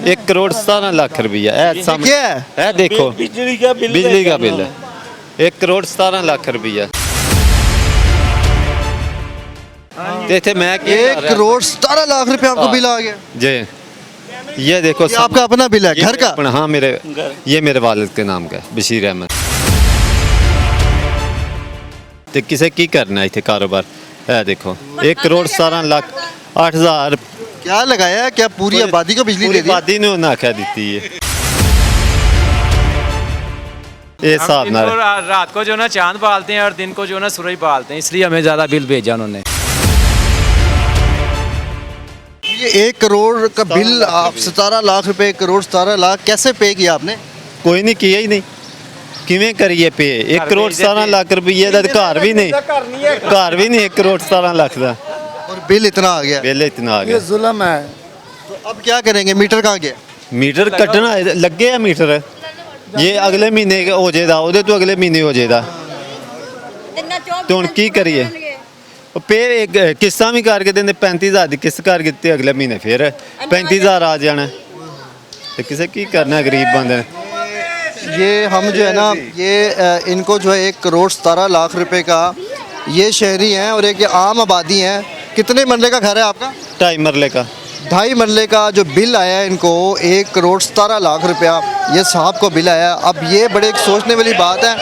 1,17,00,000 रुपया क्या है? देखो बिजली का बिल बिजली का बिल है 1,17,00,000 रुपया। ते थे मैं 1,17,00,000 रुपए आपको बिल आ गया? जी ये देखो ये आपका अपना बिल है ये घर का? अपना, हाँ ये मेरे वालिद के नाम का है, बशीर अहमद। तो किसे की करना है इतने कारोबार है देखो 1,17,08,000 क्या लगाया है? क्या पूरी आबादी को बिजली दे दी? आबादी ने उन्हें आख्या दी है ये हिसाब ना रात को जो ना चांद पालते हैं और दिन को जो ना सूरज पालते हैं, इसलिए हमें ज़्यादा बिल भेजा उन्होंने। ये 1 करोड़ का बिल आप 17,00,000 रुपए 1,17,00,000 कैसे पे किया आपने? कोई नहीं किया ही नहीं किवें करिए पे 1,17,00,000 रुपये का घर भी नहीं 1,17,00,000 का और बिल इतना आ गया? बिल इतना आ गया। जुल्म है। तो अब क्या करेंगे? मीटर कहाँ गया? मीटर कटना है, लगे है मीटर ये अगले महीने हो जाएगा ਉਹਦੇ तो अगले महीने हो जाएगा तो ਹੁਣ ਕੀ ਕਰੀਏ पे एक किस्तां भी करके देंगे 35,000 की किस्त कर ਦਿੱਤੀ अगले महीने फिर 35,000 आ जाना तो किसे की करना है गरीब बंदे ने। ये हम जो है ना ये इनको जो है 1,17,00,000 रुपए का ये शहरी हैं और एक ये आम आबादी हैं। कितने मरले का घर है आपका? 2.5 मरले का 2.5 मरले का जो बिल आया है इनको 1,17,00,000 रुपया ये साहब को बिल आया। अब ये बड़े एक सोचने वाली बात है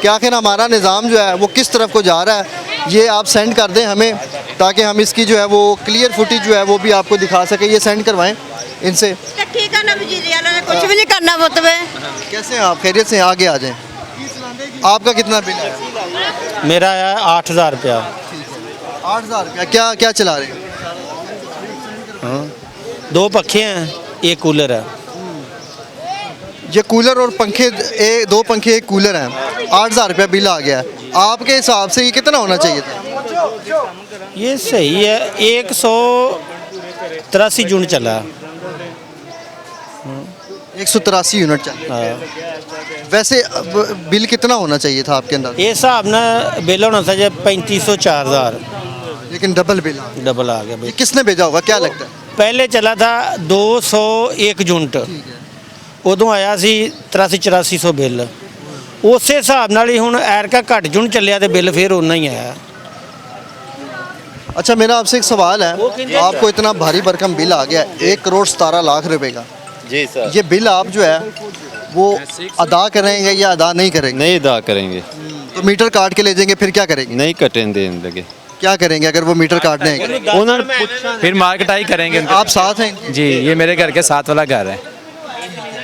कि आखिर हमारा निज़ाम जो है वो किस तरफ को जा रहा है। ये आप सेंड कर दें हमें ताकि हम इसकी जो है वो क्लियर फुटेज जो है वो भी आपको दिखा सकें। ये सेंड करवाएं इनसे। ठीक है ना, बिजली वालों ने कुछ भी नहीं करना पुत में। कैसे हैं आप? खैरियत से? आगे आ जाएं। आपका कितना बिल है? मेरा है 8,000 रुपया। 8,000 रुपया। क्या क्या चला रहे हैं? 2 पंखे हैं, 1 कूलर है। ये कूलर और पंखे 2 पंखे 1 कूलर हैं। 8,000 रुपया बिल आ गया। आपके हिसाब से ये कितना होना चाहिए था? ये सही है, 183 यूनिट चला। 183 यूनिट चल। वैसे बिल कितना होना चाहिए था आपके अंदर? ये हिसाब ना बिल होना चाहिए 3,500 4,000, लेकिन डबल बिल आ गया। डबल आ गया ये बिल। किसने भेजा होगा? क्या लगता है? पहले चला था 201 यूनिट, उदों आया सी 83-8400 बिल। उस हिसाब नाल ही हुण एरका घट यूनिट चलिया तो बिल फिर उन्ना ही आया। अच्छा मेरा आपसे एक सवाल है, आपको इतना भारी भरकम बिल आ गया 1,17,00,000 रुपए का। जी सर ये बिल आप जो है वो अदा करेंगे या अदा नहीं करेंगे? नहीं अदा करेंगे तो मीटर काट के ले जाएंगे फिर क्या करेंगे? नहीं कटें देने लगे क्या करेंगे अगर वो मीटर काटने आएंगे? उन्होंने फिर मार्केटाई करेंगे। आप साथ हैं? जी ये मेरे घर के साथ वाला घर है।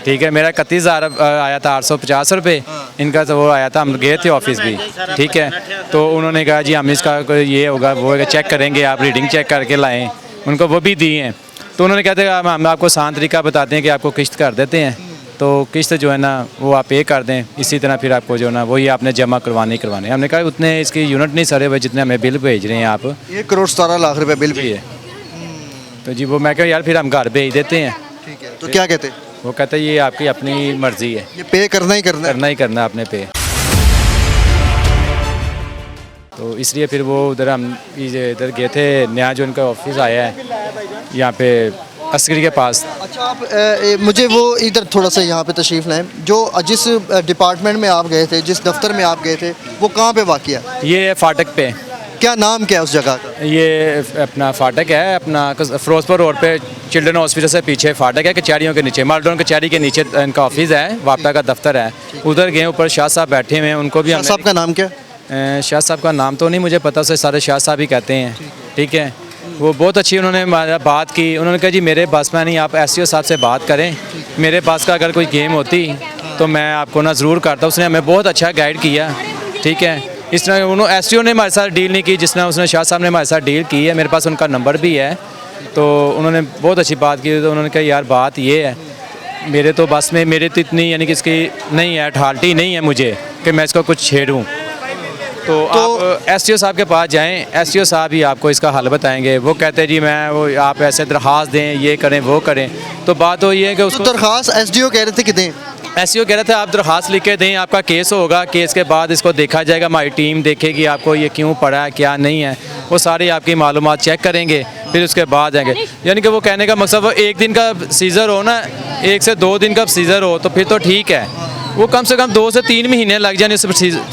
ठीक है, मेरा 31,000 आया था 850 रुपये। इनका तो वो आया था, हम गए थे ऑफिस भी। ठीक है, तो उन्होंने कहा जी हम इसका ये होगा वो होगा, चेक करेंगे, आप रीडिंग चेक करके लाएं। उनको वो भी दिए हैं तो उन्होंने कहते हैं हम आपको आसान तरीका बताते हैं कि आपको किस्त कर देते हैं, तो किस्त जो है ना वो आप पे कर दें, इसी तरह फिर आपको जो है ना वही आपने जमा करवाने करवाने। हमने कहा उतने इसकी यूनिट नहीं सरे हुए जितने हमें बिल भेज रहे हैं आप। 1,17,00,000 रुपए बिल भी है तो जी वो मैं कहा यार फिर हम घर भेज देते हैं। ठीक है, तो क्या कहते हैं? वो कहते हैं ये आपकी अपनी मर्जी है, ये पे करना ही करना है। करना ही करना आपने पे। तो इसलिए फिर वो उधर हम इधर गए थे, नया जो उनका ऑफिस आया है यहाँ पे अस्करी के पास। अच्छा आप मुझे वो इधर थोड़ा सा यहाँ पे तशरीफ़ लाएं। जो जिस डिपार्टमेंट में आप गए थे, जिस दफ्तर में आप गए थे, वो कहाँ पे वाक़िया है? ये फाटक पे। क्या नाम क्या है उस जगह का? ये अपना फाटक है, अपना फिरोजपुर रोड पे चिल्ड्रन हॉस्पिटल से पीछे फाटक है, कचहरियों के नीचे, मालडोन कचहरी के नीचे इनका ऑफिस है, वापटा का दफ्तर है। उधर गए, ऊपर शाह साहब बैठे हुए हैं, उनको भी साहब का नाम क्या? शाह साहब का नाम तो नहीं मुझे पता, उसे सारे शाह साहब ही कहते हैं। ठीक है, वो बहुत अच्छी उन्होंने बात की। उन्होंने कहा जी मेरे पास में नहीं, आप SCO साहब से बात करें, मेरे पास का अगर कोई गेम होती तो मैं आपको ना ज़रूर करता। उसने हमें बहुत अच्छा गाइड किया। ठीक है, इस तरह उन्होंने SCO ने हमारे साथ डील नहीं की जिस तरह उसने शाह साहब ने हमारे साथ डील की है। मेरे पास उनका नंबर भी है, तो उन्होंने बहुत अच्छी बात की। तो उन्होंने कहा यार बात ये है, मेरे तो बस में मेरे तो इतनी यानी कि इसकी नहीं है, अथॉरिटी नहीं है मुझे कि मैं इसको कुछ छेड़ूँ। तो आप SCO साहब के पास जाएं, SCO साहब ही आपको इसका हल बताएंगे। वो कहते हैं जी मैं वो आप ऐसे दरख्वास्त दें, ये करें वो करें। तो बात तो ये है कि उसको दरख्वास्त SDO कह रहे थे कि दें, एसईओ कह रहे थे आप दरख्वास्त लिख के दें, आपका केस होगा, केस के बाद इसको देखा जाएगा, हमारी टीम देखेगी आपको ये क्यों पड़ा है क्या नहीं है, वो सारी आपकी मालूमात चेक करेंगे, फिर उसके बाद आएंगे। यानी कि वो कहने का मकसद वो एक दिन का सीज़र हो ना, 1 से 2 दिन का सीज़र हो तो फिर तो ठीक है, वो कम से कम 2 से 3 महीने लग जाए उस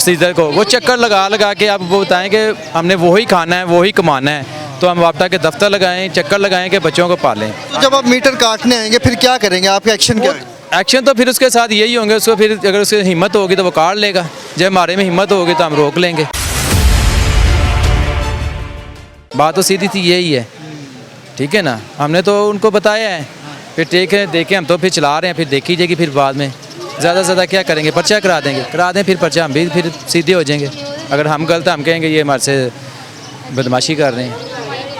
सीज़र को। वो चक्कर लगा के आप वो बताएं कि हमने वही खाना है वही कमाना है, तो हम वापटा के दफ्तर लगाएं, चक्कर लगाएं कि बच्चों को पालें। तो जब आप मीटर काटने आएंगे फिर क्या करेंगे, आपका एक्शन क्या है? एक्शन तो फिर उसके साथ यही होंगे, उसको फिर अगर उसकी हिम्मत होगी तो वो काट लेगा, जब हमारे में हिम्मत होगी तो हम रोक लेंगे। बात तो सीधी थी यही है, ठीक है ना। हमने तो उनको बताया है, फिर ठीक है देखें, हम तो फिर चला रहे हैं, फिर देखी जाएगी, फिर बाद में ज़्यादा से ज़्यादा क्या करेंगे, पर्चा करा दें, फिर पर्चा हम भी फिर सीधे हो जाएंगे। अगर हम गलत हम कहेंगे ये हमारे से बदमाशी कर रहे हैं,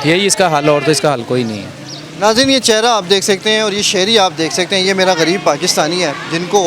यही इसका हल, और तो इसका हल कोई नहीं है। नाज़रीन, ये चेहरा आप देख सकते हैं और ये शहरी आप देख सकते हैं, ये मेरा गरीब पाकिस्तानी है जिनको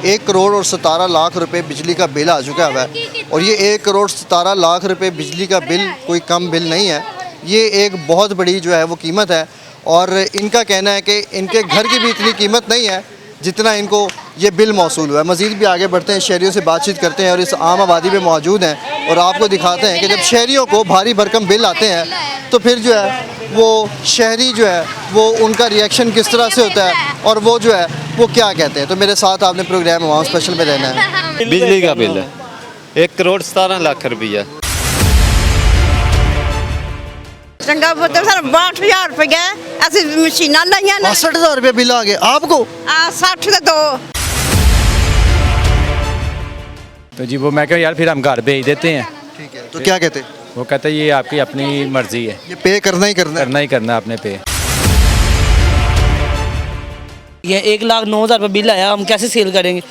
1 करोड़ और 17 लाख रुपए बिजली का बिल आ चुका हुआ है। और ये 1 करोड़ 17 लाख रुपए बिजली का बिल कोई कम बिल नहीं है, ये एक बहुत बड़ी जो है वो कीमत है। और इनका कहना है कि इनके घर की भी इतनी कीमत नहीं है जितना इनको ये बिल मौसूल हुआ है। मज़ीद भी आगे बढ़ते हैं, शहरियों से बातचीत करते हैं और इस आम आबादी में मौजूद हैं और आपको दिखाते हैं कि जब शहरियों को भारी भरकम बिल आते हैं तो फिर जो है वो शहरी जो है वो उनका रिएक्शन किस तरह से होता है और वो जो है वो क्या कहते हैं। तो मेरे साथ आपने प्रोग्राम अवाम स्पेशल में रहना है। बिजली का बिल है 1 करोड़ 17 लाख रुपया। ਚੰਗਾ ਪੁੱਤ ਸਾਨੂੰ 62000 ਰੁਪਏ ਅਸੀਂ ਮਸ਼ੀਨਾਂ ਲਾਈਆਂ ਨੇ 62,000 रुपये बिल आ गए आपको? ਆ 60 ਦੇ 2 तो जी वो मैं कहा यार फिर हम घर भेज देते हैं। ठीक है, तो क्या कहते हैं? वो कहते हैं ये आपकी अपनी मर्ज़ी है, ये पे करना ही करना है। करना ही करना है आपने पे। ये 1,09,000 रुपये बिल आया, हम कैसे सेल करेंगे?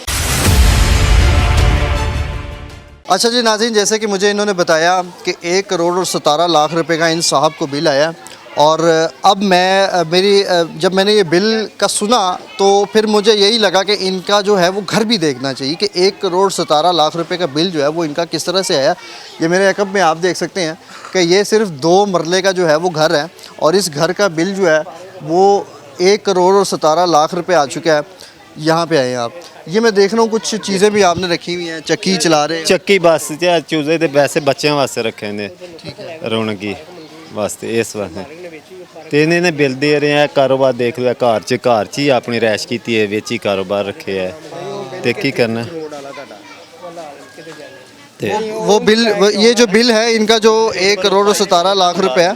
अच्छा जी नाज़रीन, जैसे कि मुझे इन्होंने बताया कि 1 करोड़ और 17 लाख रुपए का इन साहब को बिल आया और अब जब मैंने ये बिल का सुना तो फिर मुझे यही लगा कि इनका जो है वो घर भी देखना चाहिए कि 1 करोड़ 17 लाख रुपए का बिल जो है वो इनका किस तरह से आया। ये मेरे अकब में आप देख सकते हैं कि ये सिर्फ 2 मरले का जो है वो घर है और इस घर का बिल जो है वो 1 करोड़ और 17 लाख रुपए आ चुका है। यहाँ पे आए आप, ये मैं देख रहा हूँ कुछ चीज़ें भी आपने रखी हुई हैं, चक्की चला रहे हैं। ਚੱਕੀ ਬਸ ਤੇ ਚੂਜ਼ੇ ਤੇ ਵੈਸੇ ਬੱਚਿਆਂ ਵਾਸਤੇ ਰੱਖੇ ਨੇ ਰੌਣਕੀ ਵਾਸਤੇ ਇਸ ਵਾਸਤੇ ਤੇ ਇਹਨੇ ਬਿੱਲ ਦੇ ਰਹੇ ਆ। ਕਾਰੋਬਾਰ ਦੇਖ ਲਿਆ, ਘਰ 'ਚ ਹੀ ਆਪਣੀ ਰੈਸ਼ ਕੀਤੀ ਹੈ, ਵਿੱਚ ਹੀ ਕਾਰੋਬਾਰ ਰੱਖਿਆ ਹੈ ਤੇ ਕੀ ਕਰਨਾ ਤੇ वो बिल ये जो बिल है इनका जो 1 करोड़ और 17 लाख रुपए है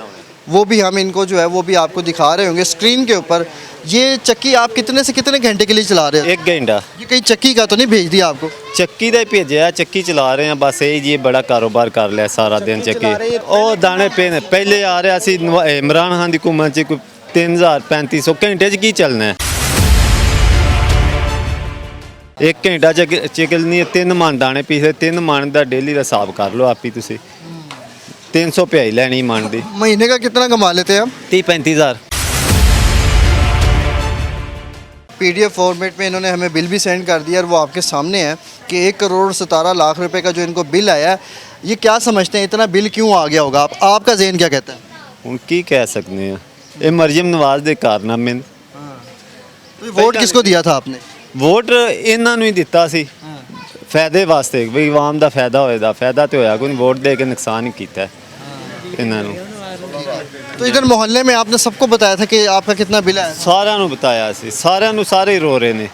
वो भी हम इनको जो है वो भी आपको दिखा रहे होंगे स्क्रीन के ऊपर। ये चक्की आप कितने से कितने घंटे के लिए चला रहे हो? 1 घंटा ये कहीं चक्की का तो नहीं भेज दिया आपको? ਚੱਕੀ ਦਾ ਹੀ ਭੇਜਿਆ, ਚੱਕੀ ਚਲਾ ਰਹੇ ਆ ਬਸ। ਇਹ ਜੀ ਬੜਾ ਕਾਰੋਬਾਰ ਕਰ ਲਿਆ ਸਾਰਾ ਦਿਨ ਚੱਕੀ। ਉਹ ਦਾਣੇ ਪਏ ਨੇ, ਪਹਿਲੇ ਆ ਰਿਹਾ ਸੀ ਇਮਰਾਨ ਖਾਨ ਦੀ ਹੁਕੂਮਤ 'ਚ ਕੋਈ 3,000-3,500 ਘੰਟੇ 'ਚ ਕੀ ਚੱਲਣਾ ਹੈ। 1 ਘੰਟਾ ਚੱਕਣੀ 3 ਮਣ ਦਾਣੇ ਪੀਸੇ, 3 ਮਣ ਦਾ ਡੇਲੀ ਦਾ ਹਿਸਾਬ ਕਰ ਲਓ ਆਪੀ ਤੁਸੀਂ। 300 ਰੁਪਏ ਹੀ ਲੈਣੀ ਮਣ ਦੀ। महीने का कितना कमा लेते हैं हम? 30-35 हज़ार। PDF फॉर्मेट में इन्होंने हमें बिल भी सेंड कर दिया और वो आपके सामने है कि 1 करोड़ 17 लाख रुपए का जो इनको बिल आया है, ये क्या समझते हैं इतना बिल क्यों आ गया होगा? आपका ज़हन क्या कहता है? ਹੁਣ ਕੀ ਕਹਿ ਸਕਦੇ ਆ, ਇਹ ਮਰਯਮ ਨਵਾਜ਼ ਦੇ ਕਾਰਨਾਮੇ ਨੇ। तो वोट किसको दिया था आपने? ਵੋਟ ਇਹਨਾਂ ਨੂੰ ਹੀ ਦਿੱਤਾ ਸੀ ਫਾਇਦੇ ਵਾਸਤੇ, ਵੀ ਆਵਾਮ ਦਾ ਫਾਇਦਾ ਹੋਏਦਾ। ਫਾਇਦਾ ਤੇ ਹੋਇਆ ਕੋਈ ਨਹੀਂ, ਵੋਟ ਦੇ ਕੇ ਨੁਕਸਾਨ ਹੀ ਕੀਤਾ ਇਹਨਾਂ ਨੂੰ। तो इधर मोहल्ले में आपने सबको बताया था कि आपका कितना बिल है? ਸਾਰਿਆਂ ਨੂੰ ਬਤਾਇਆ ਸੀ, ਸਾਰਿਆਂ ਨੂੰ ਸਾਰੇ ਹੀ ਰੋ ਰਹੇ ਨੇ।